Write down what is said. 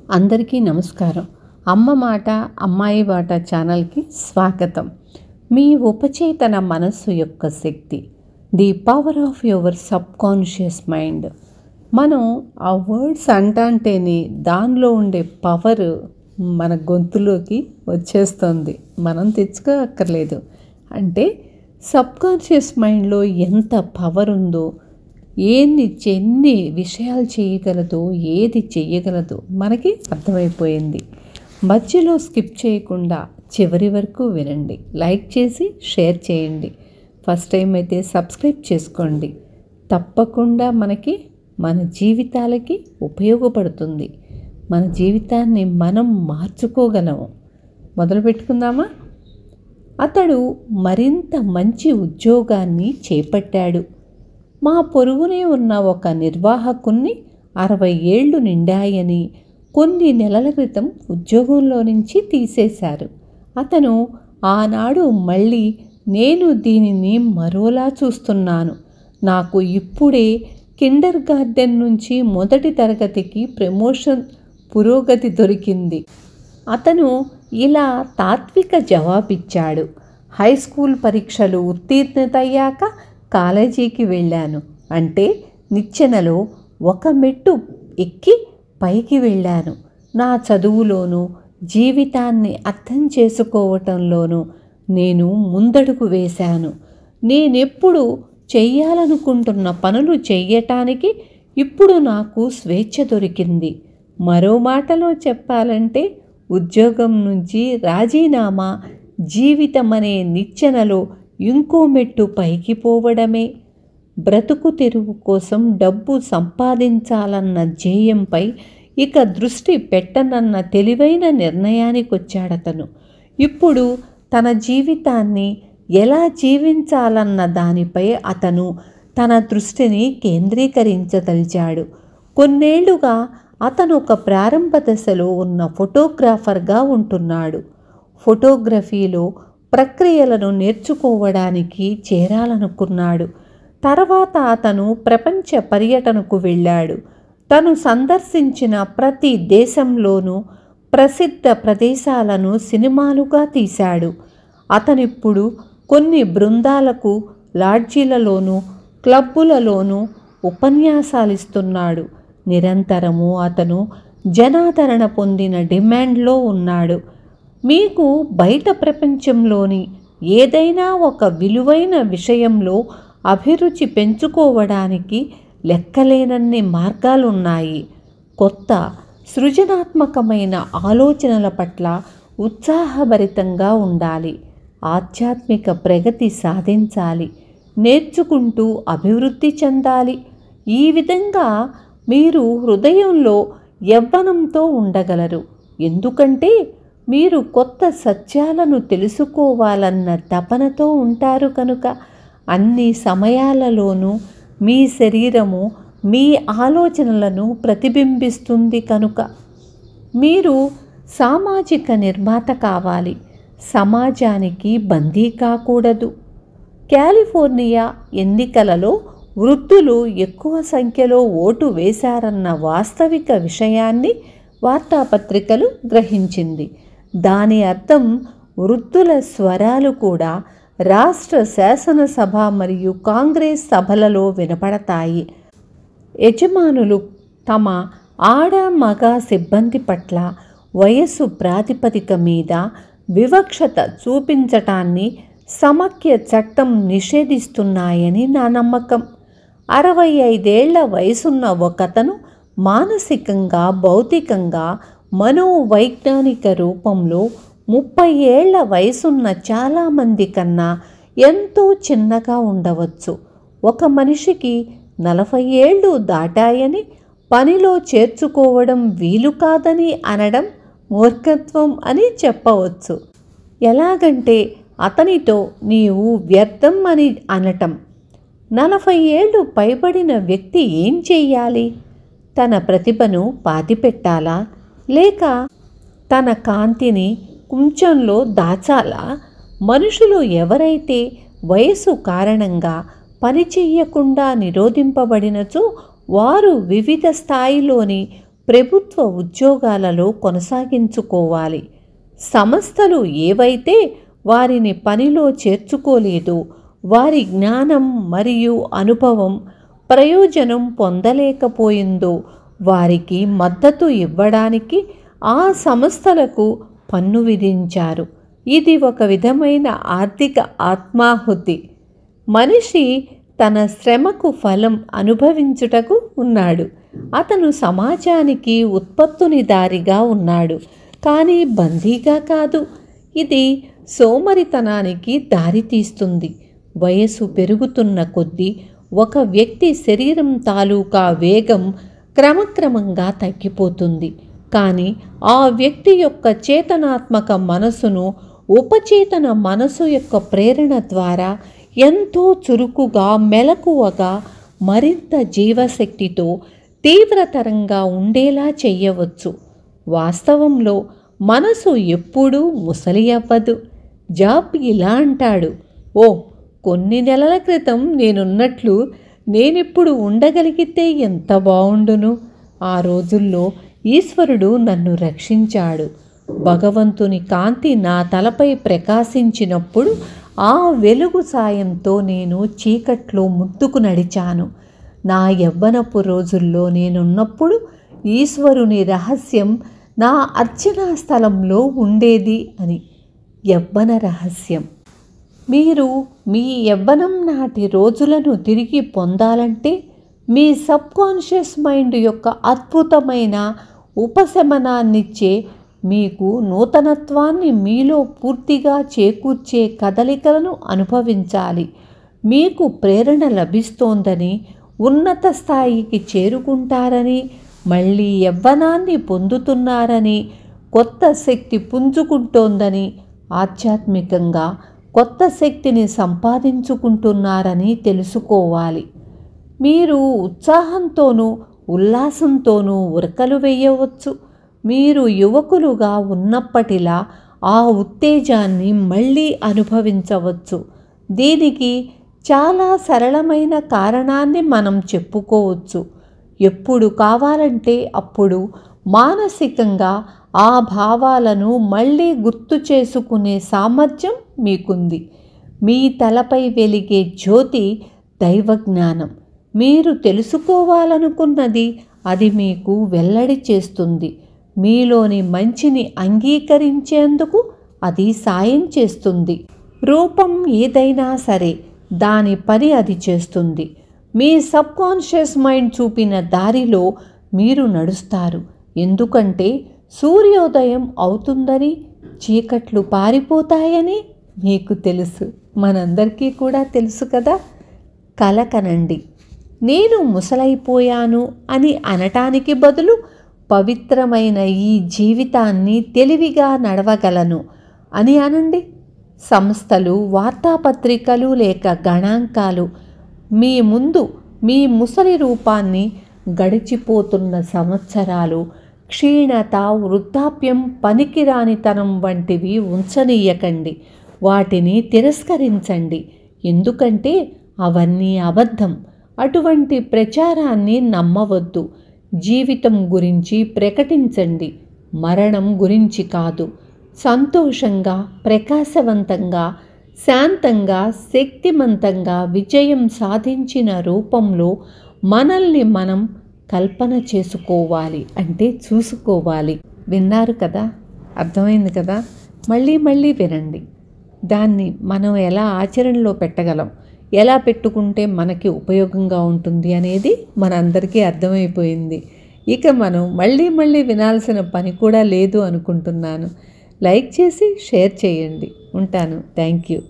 అందరికీ నమస్కారం. అమ్మ మాట అమ్మాయి బాట ఛానల్కి స్వాగతం. మీ ఉపచేతన మనస్సు యొక్క శక్తి, the power of your subconscious mind. మనం ఆ వర్డ్స్ అంటేనే దానిలో ఉండే పవర్ మన గొంతులోకి వచ్చేస్తుంది, మనం తెచ్చుకోక్కర్లేదు. అంటే సబ్కాన్షియస్ మైండ్లో ఎంత పవర్ ఉందో, ఎన్ని విషయాలు చేయగలదో, ఏది చెయ్యగలదో మనకి అర్థమైపోయింది. మధ్యలో స్కిప్ చేయకుండా చివరి వరకు వినండి. లైక్ చేసి షేర్ చేయండి. ఫస్ట్ టైం అయితే సబ్స్క్రైబ్ చేసుకోండి. తప్పకుండా మన జీవితాలకి ఉపయోగపడుతుంది. మన జీవితాన్ని మనం మార్చుకోగలము. మొదలు పెట్టుకుందామా? అతడు మరింత మంచి ఉద్యోగాన్ని చేపట్టాడు. మా పొరుగునే ఉన్న ఒక నిర్వాహకుణ్ణి 60 ఏళ్లు నిండాయని కొన్ని నెలల క్రితం ఉద్యోగంలో నుంచి తీసేశారు. అతను ఆనాడు మళ్ళీ, నేను దీనిని మరోలా చూస్తున్నాను. నాకు ఇప్పుడే కిండర్ గార్డెన్ నుంచి మొదటి తరగతికి ప్రమోషన్ పురోగతి దొరికింది. అతను ఇలా తాత్విక జవాబిచ్చాడు. హై స్కూల్ పరీక్షలు ఉత్తీర్ణతయ్యాక కాలేజీకి వెళ్ళాను. అంటే నిచ్చెనలో ఒక మెట్టు ఎక్కి పైకి వెళ్ళాను. నా చదువులోనూ జీవితాన్ని అర్థం చేసుకోవటంలోనూ నేను ముందడుగు వేశాను. నేనెప్పుడు చెయ్యాలనుకుంటున్న పనులు చెయ్యటానికి ఇప్పుడు నాకు స్వేచ్ఛ దొరికింది. మరో మాటలో చెప్పాలంటే, ఉద్యోగం నుంచి రాజీనామా జీవితం అనే నిచ్చెనలో ఇంకో మెట్టు పైకి పోవడమే. బ్రతుకు తెరువు కోసం డబ్బు సంపాదించాలన్న ధ్యేయంపై ఇక దృష్టి పెట్టనన్న తెలివైన నిర్ణయానికొచ్చాడతను. ఇప్పుడు తన జీవితాన్ని ఎలా జీవించాలన్న దానిపై అతను తన దృష్టిని కేంద్రీకరించదలిచాడు. కొన్నేళ్లుగా అతను ఒక ప్రారంభ దశలో ఉన్న ఫోటోగ్రాఫర్గా ఉంటున్నాడు. ఫోటోగ్రఫీలో ప్రక్రియలను నేర్చుకోవడానికి చేరాలనుకున్నాడు. తర్వాత అతను ప్రపంచ పర్యటనకు వెళ్ళాడు. తను సందర్శించిన ప్రతి దేశంలోనూ ప్రసిద్ధ ప్రదేశాలను సినిమాలుగా తీశాడు. అతనిప్పుడు కొన్ని బృందాలకు లాడ్జీలలోనూ క్లబ్బులలోనూ ఉపన్యాసాలిస్తున్నాడు. నిరంతరము అతను జనాదరణ పొందిన డిమాండ్లో ఉన్నాడు. మీకు బయట ప్రపంచంలోని ఏదైనా ఒక విలువైన విషయంలో అభిరుచి పెంచుకోవడానికి లెక్కలేనన్ని మార్గాలున్నాయి. కొత్త సృజనాత్మకమైన ఆలోచనల పట్ల ఉత్సాహభరితంగా ఉండాలి. ఆధ్యాత్మిక ప్రగతి సాధించాలి. నేర్చుకుంటూ అభివృద్ధి చెందాలి. ఈ విధంగా మీరు హృదయంలో యవ్వనంతో ఉండగలరు. ఎందుకంటే మీరు కొత్త సత్యాలను తెలుసుకోవాలన్న తపనతో ఉంటారు కనుక. అన్ని సమయాలలోనూ మీ శరీరము మీ ఆలోచనలను ప్రతిబింబిస్తుంది కనుక. మీరు సామాజిక నిర్మాత కావాలి. సమాజానికి బందీ కాకూడదు. కాలిఫోర్నియా ఎన్నికలలో వృద్ధులు ఎక్కువ సంఖ్యలో ఓటు వేశారన్న వాస్తవిక విషయాన్ని వార్తాపత్రికలు గ్రహించింది. దాని అర్థం వృద్ధుల స్వరాలు కూడా రాష్ట్ర శాసనసభ మరియు కాంగ్రెస్ సభలలో వినపడతాయి. యజమానులు తమ ఆడ మగ సిబ్బంది పట్ల వయస్సు ప్రాతిపదిక మీద వివక్షత చూపించటాన్ని సమాఖ్య చట్టం నిషేధిస్తున్నాయని నా నమ్మకం. 65 ఏళ్ల వయసున్న ఒకతను మానసికంగా, భౌతికంగా, మనోవైజ్ఞానిక రూపంలో 30 ఏళ్ల వయసున్న చాలామంది కన్నా ఎంతో చిన్నగా ఉండవచ్చు. ఒక మనిషికి 40 ఏళ్ళు దాటాయని పనిలో చేర్చుకోవడం వీలు కాదని అనడం మూర్ఖత్వం అని చెప్పవచ్చు. ఎలాగంటే అతనితో నీవు వ్యర్థం అని అనటం. 40 ఏళ్ళు పైబడిన వ్యక్తి ఏం చెయ్యాలి? తన ప్రతిభను పాతిపెట్టాలా? లేక తన కాంతిని కుంచంలో దాచాలా? మనుషులు ఎవరైతే వయసు కారణంగా పని చెయ్యకుండా నిరోధింపబడినచో వారు వివిధ స్థాయిలోని ప్రభుత్వ ఉద్యోగాలలో కొనసాగించుకోవాలి. సంస్థలు ఏవైతే వారిని పనిలో చేర్చుకోలేదో, వారి జ్ఞానం మరియు అనుభవం ప్రయోజనం పొందలేకపోయిందో వారికి మద్దతు ఇవ్వడానికి ఆ సంస్థలకు పన్ను విధించారు. ఇది ఒక విధమైన ఆర్థిక ఆత్మాహుతి. మనిషి తన శ్రమకు ఫలం అనుభవించుటకు ఉన్నాడు. అతను సమాజానికి ఉత్పత్తునిదారిగా ఉన్నాడు, కానీ బందీగా కాదు. ఇది సోమరితనానికి దారితీస్తుంది. వయసు పెరుగుతున్న కొద్దీ ఒక వ్యక్తి శరీరం తాలూకా వేగం క్రమక్రమంగా తగ్గిపోతుంది. కానీ ఆ వ్యక్తి యొక్క చేతనాత్మక మనసును ఉపచేతన మనసు యొక్క ప్రేరణ ద్వారా ఎంతో చురుకుగా, మెలకువగా, మరింత జీవశక్తితో తీవ్రతరంగా ఉండేలా చేయవచ్చు. వాస్తవంలో మనసు ఎప్పుడూ ముసలి అవ్వదు. జాబ్ ఇలా అంటాడు, ఓ కొన్ని నెలల క్రితం నేనున్నట్లు నేనిప్పుడు ఉండగలిగితే ఎంత బావుండును. ఆ రోజుల్లో ఈశ్వరుడు నన్ను రక్షించాడు. భగవంతుని కాంతి నా తలపై ప్రకాశించినప్పుడు ఆ వెలుగు సాయంతో నేను చీకట్లో ముందుకు నడిచాను. నా యవ్వనపు రోజుల్లో నేనున్నప్పుడు ఈశ్వరుని రహస్యం నా అర్చనా స్థలంలో ఉండేది అని. యవ్వన రహస్యం. మీరు మీ యవ్వనం నాటి రోజులను తిరిగి పొందాలంటే మీ సబ్కాన్షియస్ మైండ్ యొక్క అద్భుతమైన ఉపశమనాన్నిచ్చే, మీకు నూతనత్వాన్ని మీలో పూర్తిగా చేకూర్చే కదలికలను అనుభవించాలి. మీకు ప్రేరణ లభిస్తోందని, ఉన్నత స్థాయికి చేరుకుంటారని, మళ్ళీ యవ్వనాన్ని పొందుతున్నారని, కొత్త శక్తి పుంజుకుంటోందని, ఆధ్యాత్మికంగా కొత్త శక్తిని సంపాదించుకుంటున్నారని తెలుసుకోవాలి. మీరు ఉత్సాహంతోనూ ఉల్లాసంతోనూ ఉరకలు వేయవచ్చు. మీరు యువకులుగా ఉన్నప్పటిలా ఆ ఉత్తేజాన్ని మళ్ళీ అనుభవించవచ్చు. దీనికి చాలా సరళమైన కారణాన్ని మనం చెప్పుకోవచ్చు. ఎప్పుడు కావాలంటే అప్పుడు మానసికంగా ఆ భావాలను మళ్ళీ గుర్తు చేసుకునే సామర్థ్యం మీకుంది. మీ తలపై వెలిగే జ్యోతి దైవజ్ఞానం. మీరు తెలుసుకోవాలనుకున్నది అది మీకు వెల్లడి చేస్తుంది. మీలోని మంచిని అంగీకరించేందుకు అది సాయం చేస్తుంది. రూపం ఏదైనా సరే దాని పని అది చేస్తుంది. మీ సబ్కాన్షియస్ మైండ్ చూపిన దారిలో మీరు నడుస్తారు. ఎందుకంటే సూర్యోదయం అవుతుందని, చీకట్లు పారిపోతాయని మీకు తెలుసు. మనందరికీ కూడా తెలుసు కదా. కలకనండి. నేను ముసలైపోయాను అని అనటానికి బదులు పవిత్రమైన ఈ జీవితాన్ని తెలివిగా నడవగలను అని అనండి. సంస్థలు, వార్తాపత్రికలు లేక గణాంకాలు మీ ముందు మీ ముసలి రూపాన్ని, గడిచిపోతున్న సంవత్సరాలు, క్షీణత, వృద్ధాప్యం, పనికిరానితనం వంటివి ఉంచనీయకండి. వాటిని తిరస్కరించండి. ఎందుకంటే అవన్నీ అబద్ధం. అటువంటి ప్రచారాన్ని నమ్మవద్దు. జీవితం గురించి ప్రకటించండి, మరణం గురించి కాదు. సంతోషంగా, ప్రకాశవంతంగా, శాంతంగా, శక్తిమంతంగా విజయం సాధించిన రూపంలో మనల్ని మనం కల్పన చేసుకోవాలి, అంటే చూసుకోవాలి. విన్నారు కదా, అర్థమైంది కదా. మళ్ళీ మళ్ళీ వినండి. దాన్ని మనం ఎలా ఆచరణలో పెట్టగలం, ఎలా పెట్టుకుంటే మనకి ఉపయోగంగా ఉంటుంది అనేది మనందరికీ అర్థమైపోయింది. ఇక మనం మళ్ళీ మళ్ళీ వినాల్సిన పని కూడా లేదు అనుకుంటున్నాను. లైక్ చేసి షేర్ చేయండి. ఉంటాను. Thank you.